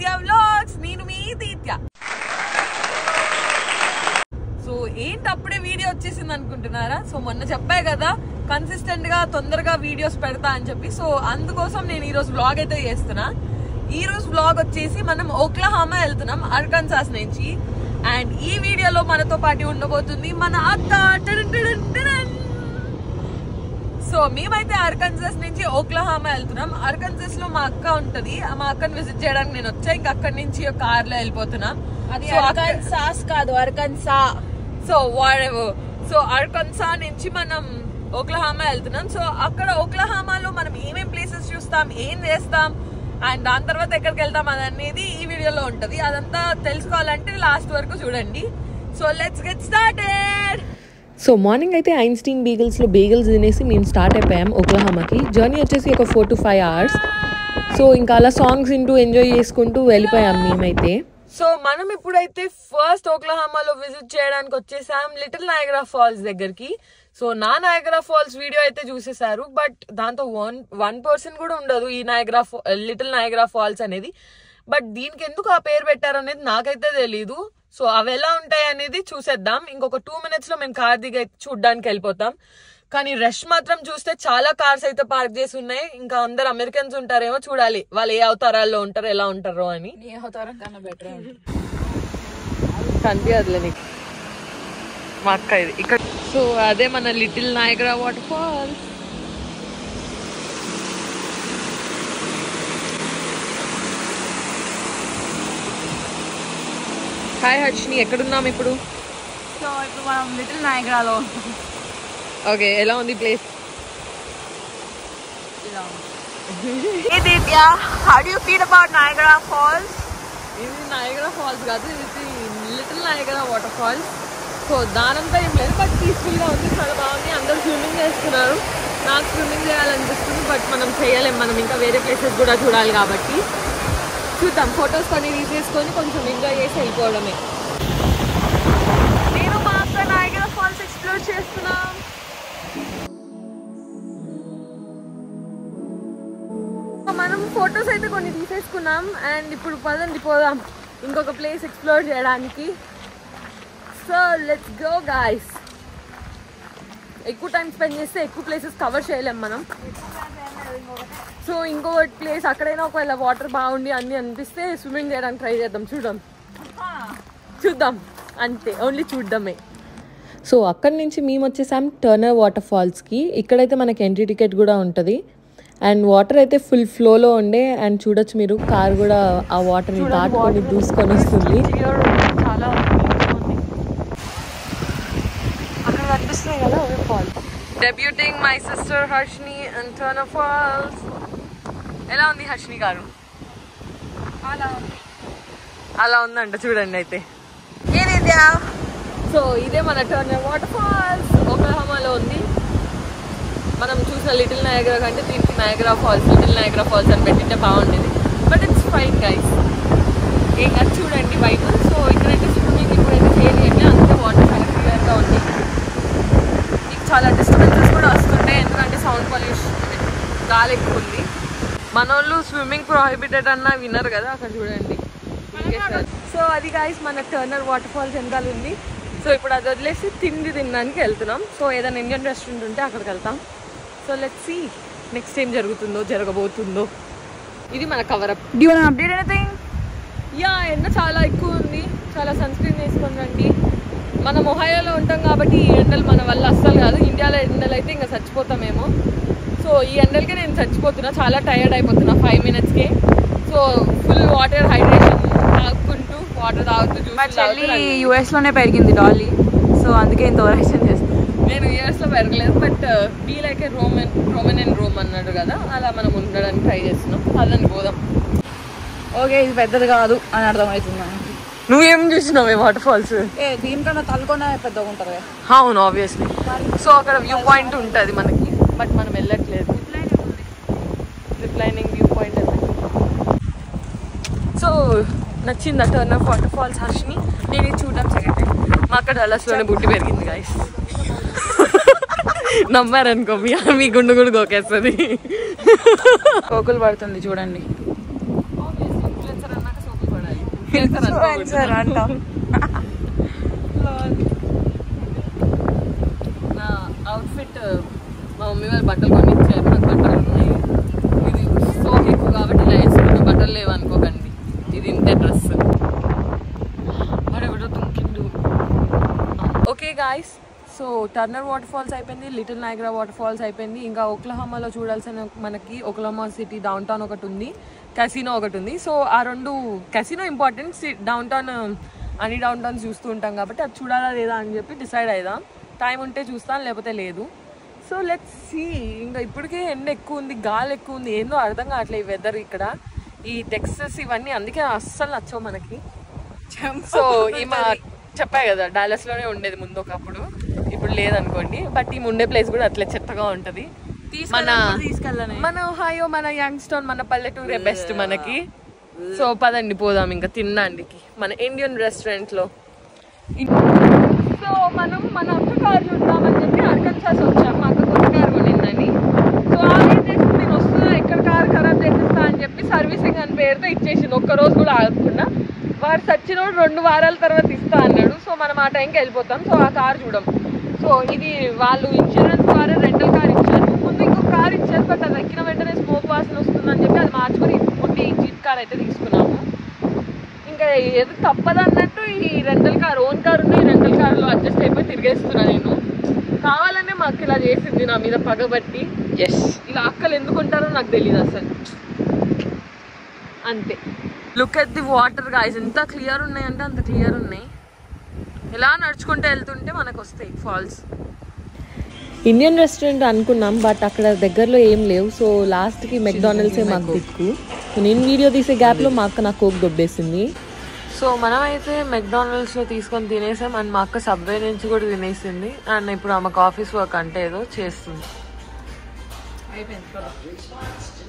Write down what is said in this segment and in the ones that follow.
దీత్య vlogs. నేను మీ దీత్య. So ఏంటి అప్పుడే వీడియో వచ్చేసింది అనుకుంటున్నారా? సో మొన్న చెప్పా కదా కన్సిస్టెంట్ గా తొందరగా వీడియోస్ పెడతా అని చెప్పి. సో అందుకోసం నేను ఈ రోజు వ్లాగ్ అయితే చేస్తున్నా. ఈ రోజు వ్లాగ్ వచ్చేసి మనం ఓక్లహామా వెళ్తున్నాం అర్కన్సాస్ నుంచి. అండ్ ఈ వీడియోలో మనతో పాటు ఉండబోతుంది మన అక్క. సో మేమైతే అర్కన్సాస్ నుంచి ఓక్లహామా వెళ్తున్నాం. అర్కన్సాస్ లో మా అక్క ఉంటది. మా అక్కని విజిట్ చేయడానికి నేను వచ్చా. ఇంకా అక్కడి నుంచి కార్ లో వెళ్ళిపోతున్నాం. అది అర్కన్సాస్ కాదు, Arkansas. So whatever. So Arkansas నుంచి మనం ఓక్లహామా వెళ్తున్నాం. సో అక్కడ ఓక్లహామాలో మనం ఏమేం ప్లేసెస్ చూస్తాం, ఏం చేస్తాం, అండ్ దాని తర్వాత ఎక్కడికి వెళ్తాం అనేది ఈ వీడియోలో ఉంటది. అదంతా తెలుసుకోవాలంటే లాస్ట్ వరకు చూడండి. So let's get started. So morning అయితే ఐన్స్టీన్ బీగల్స్లో బేగల్స్ తినేసి మేము స్టార్ట్ అయిపోయాం ఓక్లహామాకి. జర్నీ వచ్చేసి ఒక 4 to 5 hours. సో ఇంకా అలా సాంగ్స్ వింటూ ఎంజాయ్ చేసుకుంటూ వెళ్ళిపోయాం మేమైతే. సో మనం ఇప్పుడైతే ఫస్ట్ ఓక్లహామాలో విజిట్ చేయడానికి వచ్చేసాం లిటిల్ నయాగరా ఫాల్స్ దగ్గరికి. సో నా నయాగరా ఫాల్స్ వీడియో అయితే చూసేసారు, బట్ దాంతో 1% కూడా ఉండదు ఈ లిటిల్ నయాగరా ఫాల్స్ అనేది. బట్ దీనికి ఎందుకు ఆ పేరు పెట్టారనేది నాకైతే తెలీదు. సో అవి ఎలా ఉంటాయి అనేది చూసేద్దాం. ఇంకొక 2 minutes లో మేము కార్ దిగి చూడడానికి వెళ్ళిపోతాం. కానీ రష్ మాత్రం చూస్తే చాలా కార్స్ అయితే పార్క్ చేసి ఉన్నాయి. ఇంకా అందరు అమెరికన్స్ ఉంటారేమో, చూడాలి వాళ్ళు ఏ అవతారాల్లో ఉంటారో ఎలా ఉంటారో అని. నీ అవతారం కన్నా బెటర్ కనిపించదులే నీకు మా అక్క ఇది ఇక్కడ. సో అదే మన little Niagara water falls. Hi Harshini, ఎక్కడున్నాం ఇప్పుడు? సో ఇప్పుడు మనం లిటిల్ నయాగరాలో. ఓకే, ఎలా ఉంది place? Hey Divya, how do you feel about Niagara Falls? ఇది నయాగరా ఫాల్స్ కాదు, ఇది Little Niagara water falls. So దానంతా ఏం లేదు, బట్ పీస్ఫుల్ గా ఉంది, చాలా బాగుంది. అందరూ స్విమ్మింగ్ చేస్తున్నారు. నాకు స్విమ్మింగ్ చేయాలనిపిస్తుంది, బట్ మనం చేయలేం. మనం ఇంకా వేరే ప్లేసెస్ కూడా చూడాలి కాబట్టి చూద్దాం. ఫొటోస్ కొన్ని తీసేసుకొని కొంచెం ఎంజాయ్ చేసి వెళ్ళిపోవడమే. నేను మా అక్క నయాగరా ఫాల్స్ ఎక్స్ప్లోర్ చేస్తున్నాం. మనం ఫొటోస్ అయితే కొన్ని తీసేసుకున్నాం. అండ్ ఇప్పుడు పదండి పోదాం ఇంకొక ప్లేస్ ఎక్స్ప్లోర్ చేయడానికి. So let's go guys. ఎక్కువ టైం స్పెండ్ చేస్తే ఎక్కువ ప్లేసెస్ కవర్ చేయలేం మనం. సో ఇంకొక ప్లేస్ అక్కడైనా ఒకవేళ వాటర్ బాగుండి అన్ని అనిపిస్తే స్విమ్మింగ్ చేయడానికి ట్రై చేద్దాం. చూద్దాం అంతే, ఓన్లీ చూడడమే. సో అక్కడి నుంచి మేము వచ్చేసాం టర్నర్ వాటర్ ఫాల్స్కి. ఇక్కడైతే మనకి ఎంట్రీ టికెట్ కూడా ఉంటుంది. అండ్ వాటర్ అయితే ఫుల్ ఫ్లోలో ఉండే. అండ్ చూడొచ్చు మీరు, కార్ కూడా ఆ వాటర్ని దాటుకొని దూసుకొని వస్తుంది. చాలా అక్కడ కనిపిస్తున్నాయి కదా falls. Debuting my sister Harshini and Turner Falls. ఎలా ఉంది హర్షిని గారు? అలా ఉందంట, చూడండి అయితే. సో ఇదే మన టర్నర్ వాటర్ ఫాల్స్, ఓక్లహామాలో ఉంది. మనం చూసిన లిటిల్ నయాగరా కంటే దీనికి Niagara falls, little Niagara falls అని పెట్టింటే బాగుండేది. But it's fine guys. ఏం కాదు, చూడండి బయట. సో ఇక్కడైతే స్విమ్మింగ్ ఇప్పుడైతే చేయలేదు, అంతే వాటర్ చాలా క్లియర్గా ఉంది. మీకు చాలా డిస్టర్బెన్సెస్ కూడా వస్తుంటాయి, ఎందుకంటే సౌండ్ పొల్యూషన్, గాలి ఎక్కువ ఉంది. మన వాళ్ళు స్విమ్మింగ్ ప్రొహిబిటెడ్ అన్నా విన్నారు కదా, అక్కడ చూడండి. సో అది గైస్ మన టర్నర్ వాటర్ ఫాల్స్ వెనకాల ఉంది. సో ఇప్పుడు అది వదిలేసి తిండి తినడానికి వెళ్తున్నాం. సో ఏదైనా ఇండియన్ రెస్టారెంట్ ఉంటే అక్కడికి వెళ్తాం. సో లెట్స్ సీ నెక్స్ట్ ఏం జరగబోతుందో. ఇది మన cover up. Do you want to update anything? Yeah, ఎండ చాలా ఎక్కువ ఉంది. చాలా సన్ స్క్రీన్ వేసుకొని రండి. మనం ఒహాయోలో ఉంటాం కాబట్టి ఈ ఎండలు మన వల్ల అస్సలు కాదు. ఇండియాలో ఎండలు అయితే ఇంకా చచ్చిపోతామేమో. సో ఈ ఎండలకే నేను చచ్చిపోతున్నా, చాలా టైర్డ్ అయిపోతున్నా 5 minutesకే. సో ఫుల్ వాటర్ హైడ్రేషన్ తాగుకుంటూ, వాటర్ తాగుతూ US లోనే పెరిగింది డాలీ. సో అందుకే ఇంత ఓవరాక్షన్ చేస్తాను. నేను US లో పెరగలేదు, but be like a Roman and Rome అన్నాడు కదా, అలా మనం ఉండడానికి ట్రై చేస్తున్నాం. అదని పోదాం. ఓకే, ఇది పెద్దది కాదు అని అర్థమవుతుంది. నువ్వేం చూసినావే వాటర్ ఫాల్స్? దీనికన్నా తలకొండ పెద్దగా ఉంటుంది కదా. అవును, ఆబ్వియస్లీ. సో అక్కడ వ్యూ పాయింట్ ఉంటుంది మనకి, బట్ మనం వెళ్ళట్లేదు. రిప్లైనింగ్ వ్యూ పాయింట్. సో నచ్చింది టర్నర్ వాటర్ ఫాల్స్ హర్షిని. నేను ఇది చూడడం సెకండ్ టైం. మా అక్కడ డల్లాస్లోనే బుట్టి పెరిగింది గైస్. నమ్మారనుకో మీ గుండు కూడా గోకేస్తుంది. కోకులు పడుతుంది చూడండి. ఇన్ఫ్లుయెన్సర్ అంట. నా అవుట్ఫిట్ మా మమ్మీ వాళ్ళు బట్టలు కొని ఇచ్చారు. నాకు బట్టలు ఉన్నాయి. ఇది సో ఎక్కువ కాబట్టి ఇలా వేసుకున్న బట్టలు లేవు అనుకోకండి. ఇది ఇంతే డ్రెస్. ఎవడో తుంకిండు. Okay guys, so Turner waterfalls అయిపోయింది, లిటిల్ నయాగరా వాటర్ ఫాల్స్ అయిపోయింది. ఇంకా ఓక్లహోమాలో చూడాల్సిన మనకి ఓక్లహోమా సిటీ డౌన్ టౌన్ ఒకటి ఉంది, కెసినో ఒకటి ఉంది. సో ఆ రెండు, కెసినో ఇంపార్టెంట్, డౌన్ టౌన్ అన్ని డౌన్ టౌన్స్ చూస్తూ ఉంటాం కాబట్టి అది చూడాలా లేదా అని చెప్పి డిసైడ్ అయిదాం. టైం ఉంటే చూస్తాను, లేకపోతే లేదు. So let's see. ఇంకా ఇప్పటికే ఎండ ఎక్కువ ఉంది, గాలి ఎక్కువ ఉంది, ఏందో అర్థం కావట్లేదు ఈ వెదర్ ఇక్కడ. ఈ టెక్సస్ ఇవన్నీ అందుకే అస్సలు నచ్చవు మనకి. సో ఈమె చెప్పాయి కదా డాలస్లోనే ఉండేది ముందు ఒకప్పుడు, ఇప్పుడు లేదనుకోండి. బట్ ఈ ఉండే ప్లేస్ కూడా అట్లే చెత్తగా ఉంటుంది. మన ఓహాయో, మన యంగ్స్టోన్, మన పల్లెటూరే బెస్ట్ మనకి. సో పదండి పోదాం ఇంకా తినడానికి మన ఇండియన్ రెస్టారెంట్లో. సో మనం మన అక్క కారు చూద్దామని చెప్పి అర్కన్సాస్ వచ్చాం. మా అక్క కొత్త కారు కొనిందని. సో ఆమె చేసి నేను వస్తున్నా, ఎక్కడ కారు ఖరాబ్ చేసేస్తా అని చెప్పి సర్వీసింగ్ అని పేరుతో ఇచ్చేసింది. ఒక్కరోజు కూడా ఆగకుండా. వాడు సచ్చినోడు 2 వారాల తర్వాత ఇస్తా అన్నాడు. సో మనం ఆ టైంకి వెళ్ళిపోతాం. సో ఆ కారు చూడం. సో ఇది వాళ్ళు ఇన్సూరెన్స్ ద్వారా రెంటల్ కార్ ఇచ్చారు. ముందు ఇంకొక కార్ ఇచ్చారు, బట్ అది ఎక్కిన వెంటనే స్మోక్ వాసన వస్తుందని చెప్పి అది మార్చుకొని ఈ జీప్ కార్ అయితే తీసుకున్నాము. ఇంకా ఏదో తప్పదన్నట్టు ఈ రెంటల్ కార్, ఓన్ కార్ ఉన్న ఈ రెంటల్ కార్లో అడ్జస్ట్ అయిపోయి తిరిగేస్తున్నా నేను. కావాలనే మా అక్క ఇలా చేసింది నా మీద పగబట్టి. ఎస్, ఇలా అక్కలు ఎందుకుంటారో నాకు తెలియదు అసలు. అంతే. Look at the water guys, ఎంత క్లియర్ ఉన్నాయంటే అంత క్లియర్ ఉన్నాయి. ఇలా నడుచుకుంటూ వెళ్తుంటే మనకు వస్తాయి ఫాల్స్. ఇండియన్ రెస్టారెంట్ అనుకున్నాం, బట్ అక్కడ దగ్గరలో ఏం లేవు. సో లాస్ట్కి మెక్డానల్డ్సే మాకు దిక్కు. నేను వీడియో తీసే గ్యాప్లో మా అక్క నాకు కోక్ దొబ్బేసింది. సో మనమైతే మెక్డానల్డ్స్లో తీసుకొని తినేసాం. అండ్ మా అక్క సబ్వే నుంచి కూడా తినేసింది. అండ్ ఇప్పుడు ఆమెకు ఆఫీస్ వర్క్ అంటే ఏదో చేస్తుంది.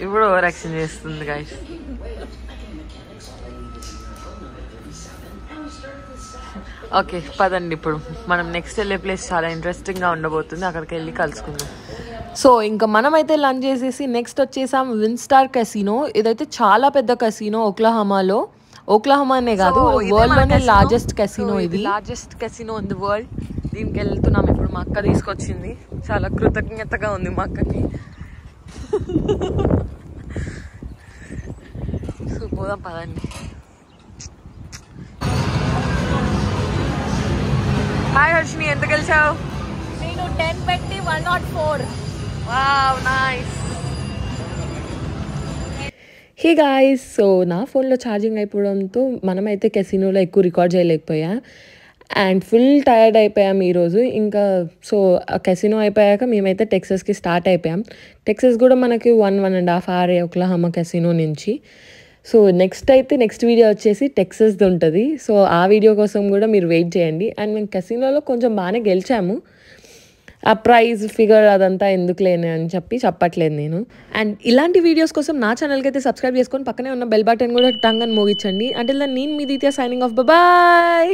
ఇప్పుడు ఓవర్ యాక్షన్ చేస్తుంది గైస్. ఓకే పదండి, ఇప్పుడు మనం నెక్స్ట్ వెళ్ళే ప్లేస్ చాలా ఇంట్రెస్టింగ్గా ఉండబోతుంది. అక్కడికి వెళ్ళి కలుసుకుందాం. సో ఇంకా మనమైతే లంచ్ చేసేసి నెక్స్ట్ వచ్చేసాం విన్స్టార్ కెసినో. ఇదైతే చాలా పెద్ద కెసినో ఓక్లహోమాలో. ఓక్లహోమానే కాదు, వరల్డ్ లోనే లార్జెస్ట్ కెసినో. ఇది largest casino in the world. దీనికి వెళ్తున్నాం ఇప్పుడు. మా అక్క తీసుకొచ్చింది, చాలా కృతజ్ఞతగా ఉంది మా అక్కకి. సో పోదాం పదండి. హాయ్ హర్షిని, ఎంత గెలిచావు? నేను 10 పెట్టి 104. Wow, nice. Hey guys, so నా ఫోన్లో ఛార్జింగ్ అయిపోవడంతో మనమైతే కెసినోలో ఎక్కువ రికార్డ్ చేయలేకపోయా. అండ్ ఫుల్ టైర్డ్ అయిపోయాం ఈరోజు. ఇంకా సో కెసినో అయిపోయాక మేమైతే టెక్సస్కి స్టార్ట్ అయిపోయాం. టెక్సస్ కూడా మనకి 1.5 hours ఓక్లహోమా కెసినో నుంచి. సో నెక్స్ట్ వీడియో వచ్చేసి టెక్సస్ది ఉంటుంది. సో ఆ వీడియో కోసం కూడా మీరు వెయిట్ చేయండి. అండ్ మేము కెసినోలో కొంచెం బాగానే గెలిచాము. ఆ ప్రైజ్ ఫిగర్ అదంతా ఎందుకు లేని అని చెప్పట్లేదు నేను. అండ్ ఇలాంటి వీడియోస్ కోసం నా ఛానల్కి అయితే సబ్స్క్రైబ్ చేసుకొని పక్కనే ఉన్న బెల్ బటన్ కూడా టంగ్ అని మోగించండి. అంటే నేను మీ దీత్యా సైనింగ్ ఆఫ్. బాయ్.